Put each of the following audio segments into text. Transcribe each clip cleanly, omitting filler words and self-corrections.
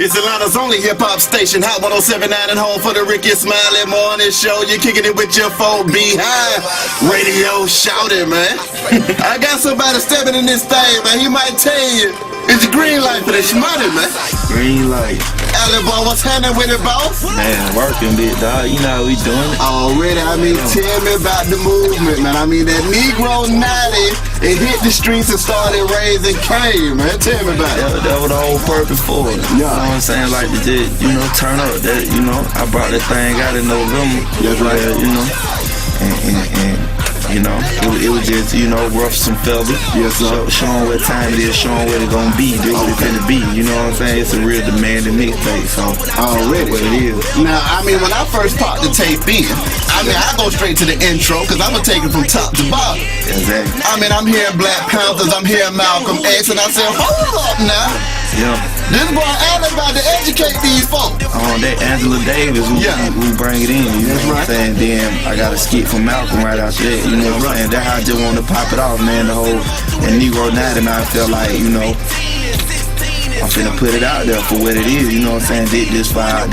It's Atlanta's only hip-hop station, Hot 107.9 and home for the Ricky Smiley Morning Show. You're kicking it with your phone behind. Radio shouting, man. I got somebody stepping in this thing, man. He might tell you. It's the green light for this money, man. Green light. Allie, boy, what's happening with it, boss? Man, working, big dog. You know how we doing it. Already, tell me about the movement, man. That Negro 90, it hit the streets and started raising cane, man. Tell me about it. That was the whole purpose for it. Yeah. You know what I'm saying? Like, to just, turn up. That, I brought that thing out in November. That's right. And it was just, rough some feathers. Yes, sir. Showing what time it is, showing what it's gonna be, what it's gonna be. You know what I'm saying? It's a real demanding mixtape, so already what it is. Now, when I first popped the tape in, I go straight to the intro, cause I'ma take it from top to bottom. Exactly. I'm hearing Black Panthers, I'm hearing Malcolm X, and I said, hold up now. Yeah. This boy Allen about to educate these folks. That Angela Davis who bring it in, you know what I'm saying? Then I got a skit from Malcolm right after that, you know what I'm saying? That's how I just want to pop it off, man. The whole Negro 90, man, I feel like, I'm finna put it out there for what it is, you know what I'm saying? This for our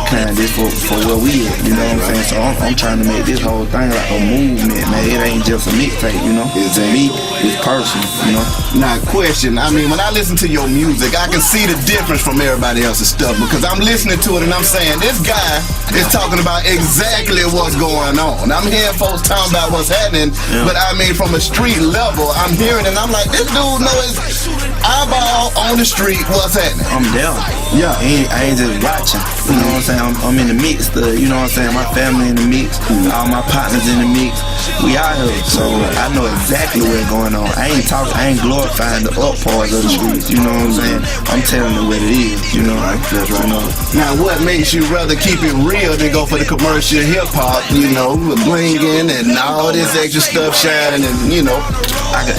kind, this for where we at, you know what I'm saying? So I'm trying to make this whole thing like a movement, man. It ain't just a mixtape, It's me, it's personal, Now, question, when I listen to your music, I can see the difference from everybody else's stuff because I'm listening to it and I'm saying, this guy is talking about exactly what's going on. I'm hearing folks talking about what's happening, but from a street level, I'm hearing it and I'm like, this dude knows eyeball on the street. What's happening? I'm down. Yeah. I ain't just watching. You know what I'm saying? I'm in the mix. You know what I'm saying? My family in the mix. All my partners in the mix. We out here. So I know exactly what's going on. I ain't glorifying the up parts of the streets. You know what I'm saying? I'm telling you what it is. That's right. Now, what makes you rather keep it real than go for the commercial hip hop? With blinging and all this extra stuff shining and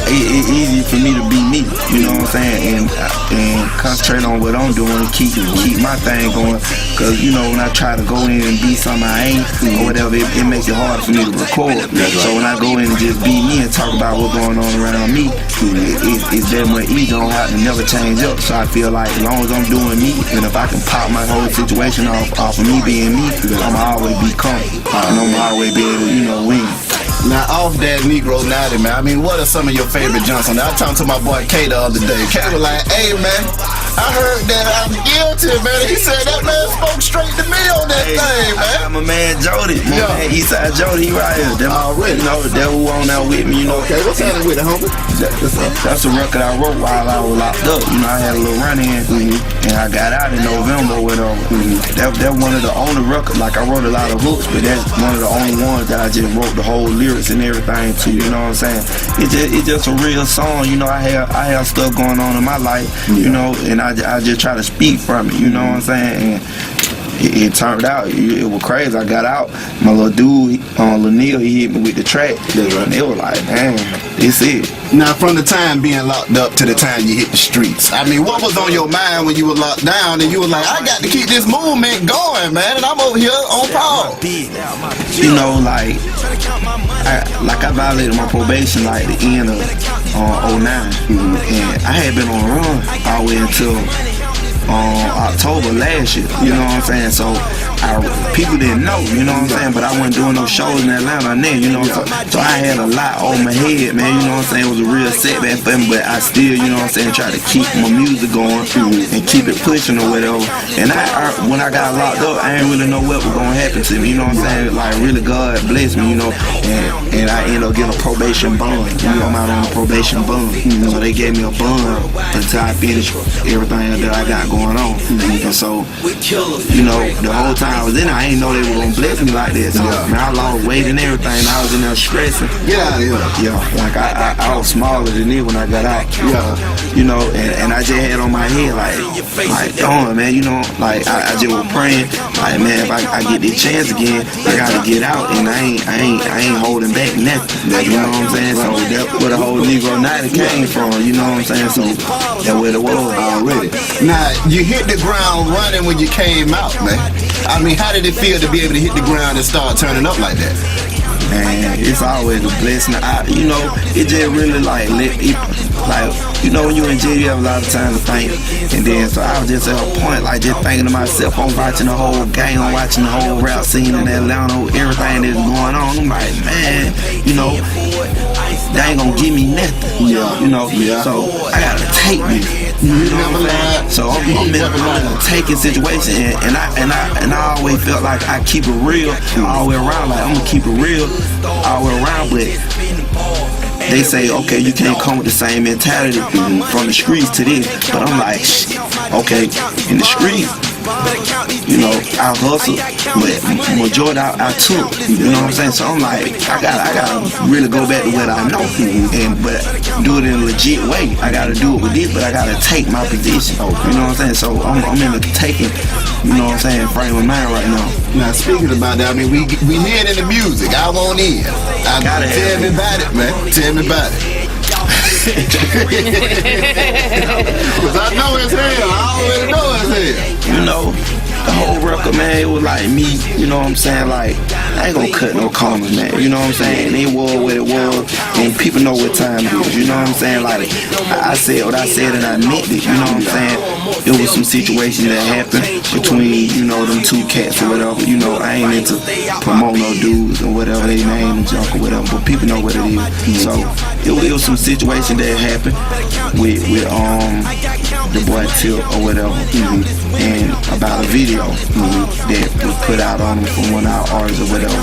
it's easy for me to be me. You know what I'm saying? And concentrate on what I'm doing and keep my thing going. Cause when I try to go in and be something I ain't or whatever, it makes it hard for me to record. So when I go in and just be me and talk about what's going on around me, it's that much ego don't have to never change up. So I feel like as long as I'm doing me, and if I can pop my whole situation off of me being me, I'ma always be comfortable. And I'ma always be able to, win. Now, off that Negro 90, man, what are some of your favorite jumps on that? I talked to my boy K the other day. K was like, hey, man, I heard that I'm guilty, man. He said that man spoke straight to me on that thing, man. I'm a man, Jody. My man, Eastside Jody, he right here. Already. That who on there with me, Okay, what's happening with it, homie? That's a record I wrote while I was locked up. I had a little run-in, and I got out in November or whatever. That's one of the only records, like I wrote a lot of hooks, but that's one of the only ones that I just wrote the whole lyrics and everything to, you know what I'm saying? It's just a real song, I have stuff going on in my life, and I just try to speak from it, you know what I'm saying? And it turned out, it was crazy. I got out, my little dude, Lanil, he hit me with the track, and it was like, man, this it. Now, from the time being locked up to the time you hit the streets, what was on your mind when you were locked down and you were like, I got to keep this movement going, man, and I'm over here on pause? I violated my probation like the end of 09, and I had been on a run all the way until October last year, you know what I'm saying? So people didn't know, you know what I'm saying? But I wasn't doing no shows in Atlanta then, so I had a lot on my head, man, you know what I'm saying? It was a real setback for me, but I still, try to keep my music going and keep it pushing or whatever. And when I got locked up, I didn't really know what was gonna happen to me, you know what I'm saying? Like, really, God blessed me, and I ended up getting a probation bond. I'm out on a probation bond. So they gave me a bond until I finished everything that I got going on. And so, the whole time I was in there, I didn't know they were gonna bless me like that. So, man, I lost weight and everything. I was in there stressing. Like I was smaller than it when I got out. And I just had on my head like darn, man, I just was praying, like, man, if I get this chance again, I gotta get out, and I ain't holding back nothing. You know what I'm saying? So that's where the whole Negro 90 came from. You know what I'm saying? So that's where it was already. Now, you hit the ground running when you came out, man. How did it feel to be able to hit the ground and start turning up like that? and it's always a blessing. You know, it just really like you know, when you in jail, you have a lot of time to think. And then, so I was just at a point, like, just thinking to myself, I'm watching the whole game, I'm watching the whole rap scene in Atlanta, everything that's going on. I'm like, man, you know, they ain't gonna give me nothing. Yeah. You know, so I gotta take me. You know what I'm saying? So I'm in a taking situation, and I always felt like I keep it real all the way around. Like, I'm gonna keep it real all the way around, but they say, okay, you can't come with the same mentality from the streets to this. But I'm like, okay, in the streets, you know, I hustle, but majority I took. You know what I'm saying? So I'm like, I gotta really go back to what I know, but do it in a legit way. I gotta do it with this, but I gotta take my position. You know what I'm saying? So I'm in the taking, you know what I'm saying, frame of mind right now. Now speaking about that, I mean, we hear it in the music. I want in. Tell me about it, man. Tell me about it. Cause I know it's hell. I already know it's hell. You know, the whole record, man, it was like me, you know what I'm saying? Like, I ain't gonna cut no corners, man. You know what I'm saying? And it was what it was, and people know what time it is. You know what I'm saying? Like, I said what I said, and I meant it. You know what I'm saying? It was some situation that happened between, you know, them two cats or whatever. You know, I ain't into promote no dudes or whatever they name and junk or whatever, but people know what it is. So it was some situation that happened with the Boy Inteview or whatever, and about a video that was put out on him from one of our artists or whatever.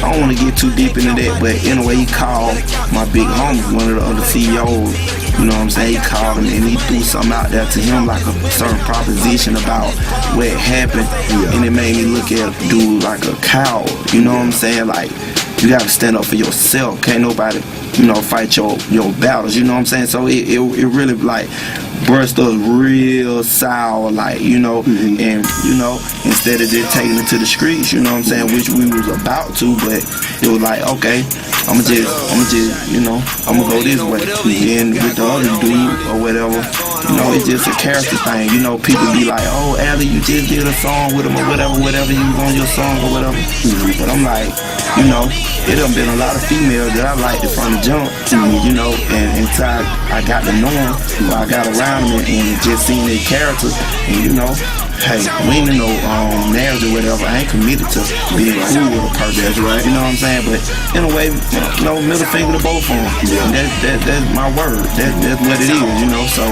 I don't want to get too deep into that, but anyway, he called my big homie, one of the other CEOs. You know what I'm saying? He called him and he threw something out there to him, like a certain proposition about what happened, and it made me look at a dude like a coward. You know what I'm saying? Like, you gotta stand up for yourself. Can't nobody, you know, fight your battles. You know what I'm saying? So it really like brushed us real sour, like, you know, and, you know, instead of just taking it to the streets, you know what I'm saying, which we was about to, but it was like, okay, I'm just, you know, I'm gonna go this way. And with the other dude or whatever, you know, it's just a character thing. You know, people be like, oh, Allie, you just did a song with him or whatever, you was on your song or whatever. But I'm like, you know, it done been a lot of females that I liked it from the jump, you know, and until I got to know them, or I got around them and just seen their character, and, you know, hey, we ain't in no marriage or whatever. I ain't committed to being cool with a person. That's right. You know what I'm saying? But in a way, you know, middle finger to both of them. That's my word. That's what it is, you know. So,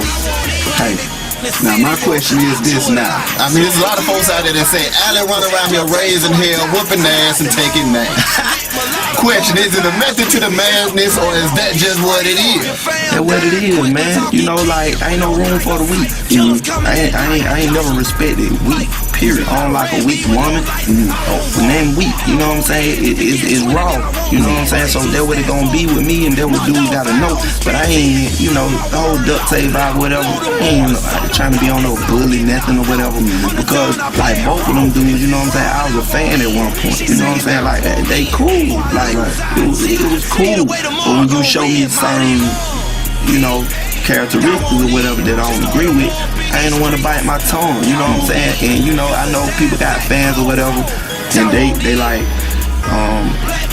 hey. Now my question is this now. I mean, there's a lot of folks out there that say, Allie run around here raising hell, whooping ass and taking names. Question, is it a method to the madness, or is that just what it is? That's what it is, man. You know, like, ain't no room for the weak. I ain't never respected weak, period. I don't like a weak woman. Name weak, you know what I'm saying? It's raw, you know what I'm saying? So that's what it gonna be with me, and that's what dudes gotta know. But I ain't, you know, the whole duct tape vibe, whatever. I ain't trying to be on no bully, nothing or whatever. Because, like, both of them dudes, you know what I'm saying? I was a fan at one point, you know what I'm saying? Like, they cool. Like, it was cool. But when you show me certain, you know, characteristics or whatever that I don't agree with, I ain't want to bite my tongue, you know what I'm saying? And, you know, I know people got fans or whatever, and they like,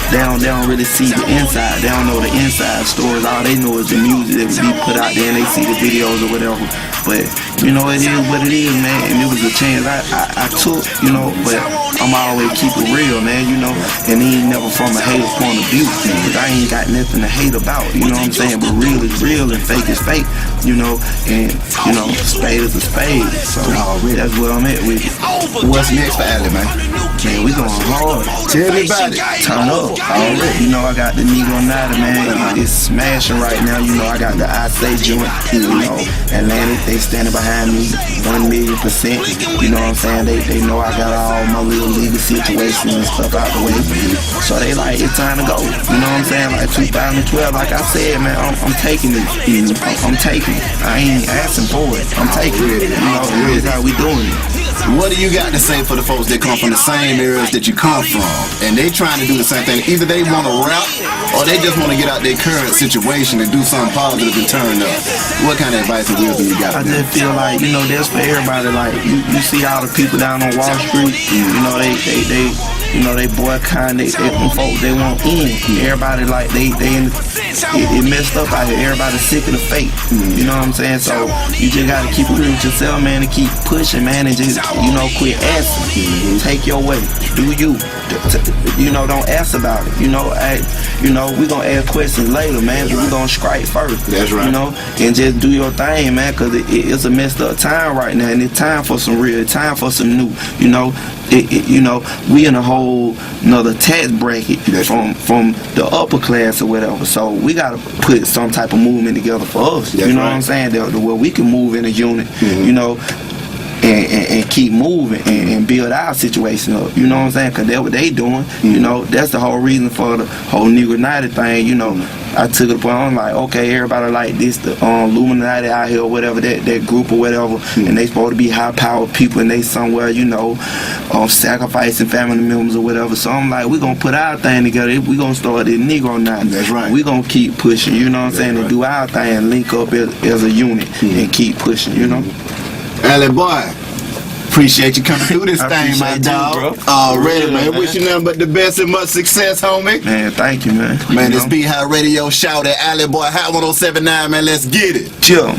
they don't really see the inside. They don't know the inside stories. All they know is the music that would be put out there, and they see the videos or whatever. But, you know, it is what it is, man. And it was a chance I took, you know, but I'm always keep it real, man, you know. And it ain't never from a hater point of view, because I ain't got nothing to hate about, you know what I'm saying? But real is real and fake is fake, you know. And, you know, spade is a spade. So that's where I'm at with it. What's next for Allie, man? Man, we going hard. Tell me about it. Turn up. Already. You know, I got the Negro Nada, man. It's smashing right now. You know, I got the I Say joint. You know, Atlantic, they standing behind me 1,000,000%. You know what I'm saying? They know I got all my little legal situations and stuff out the way. So they like, it's time to go. You know what I'm saying? Like 2012, like I said, man, I'm taking it. I'm taking it. I ain't asking for it. I'm taking it. You know, here's how we doing it. What do you got to say for the folks that come from the same areas that you come from, and they trying to do the same thing? Either they want to rap, or they just want to get out their current situation and do something positive and turn up. What kind of advice and wisdom you got? I just feel like, you know, that's for everybody. Like, you see all the people down on Wall Street, you know, they you know, they boycotting, they folk, they want in. Everybody like it messed up out here. Everybody's sick of the fake. You know what I'm saying? So you just gotta keep it real with yourself, man, and keep pushing, man, and just, you know, quit asking. Take your way. Do you. You know, don't ask about it. You know, we gonna ask questions later, man, but we gonna strike first. That's right. You know, and just do your thing, man, because it's a messed up time right now, and it's time for some real, time for some new. You know, you know, we in a whole another tax bracket from the upper class or whatever. So we gotta put some type of movement together for us. That's you know right. what I'm saying? Where we can move in a unit. You know. And keep moving and build our situation up. You know what I'm saying? Because that's what they doing. You know, that's the whole reason for the whole Negro United thing. You know, I took it upon, I'm like, okay, everybody like this, the Illuminati out here or whatever, that group or whatever, and they supposed to be high-powered people and they somewhere, you know, sacrificing family members or whatever. So I'm like, we're going to put our thing together. We're going to start this Negro United. That's right. We're going to keep pushing, you know what I'm saying, and do our thing and link up as a unit and keep pushing, you know? Alley boy, appreciate you coming through this thing, my dog. Already, man. Wish you nothing but the best and much success, homie. Man, thank you, man. Man, this Be High Radio shout at Alley Boy Hot 1079, man. Let's get it. Chill.